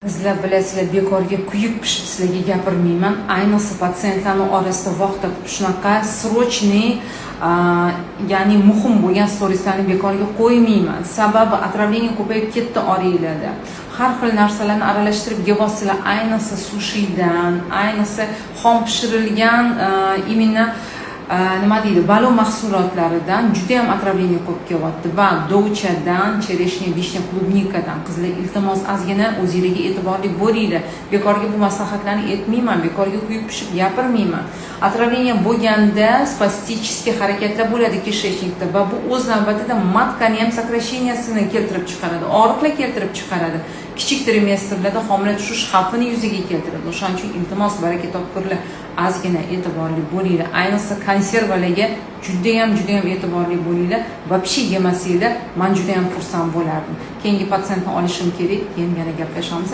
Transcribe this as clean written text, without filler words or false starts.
Sizlar bilasizlar, bekorga kuyib pishib sizlarga gapirmayman. Ayniqsa patsientlarning orasida vaqtda shunaqa srochniy, ya'ni muhim bo'lgan storieslarni bekorga qo'ymayman. Sababi отравление ko'payib ketdi oranglarda. Har xil narsalarni aralashtirib yeyapsizlar, ayniqsa sushidan, ayniqsa xom pishirilgan imенно nima deydi, balo mahsulotlaridan juda ham отравление ko'p kelyapti va dovchadan, chereshnya, vishnya, klubnikadan. Qizlar, iltimos ozgina o'zingizga e'tiborli bo'linglar. Bekorga bu maslahatlarni aytmayman, bekorga kuyib pishib gapirmayman. Отравление bo'lganda spasticheskiy harakatlar bo'ladi kishechnikda va bu o'z navbatida matkani ham сокращениясini keltirib chiqaradi, og'riqlar keltirib chiqaradi. Kichik trimestrlarda homila tushish xavfini yuzaga keltiradi. O'shaning uchun iltimos, baraka topkurlar, ozgina e'tiborli bo'linglar. Ayniqsa konservalarga juda ham e'tiborli bo'linglar. Вообще yemasanglar, men juda ham xursand bo'lardim. Keyingi patsientni olishim kerak, keyin yana gaplashamiz.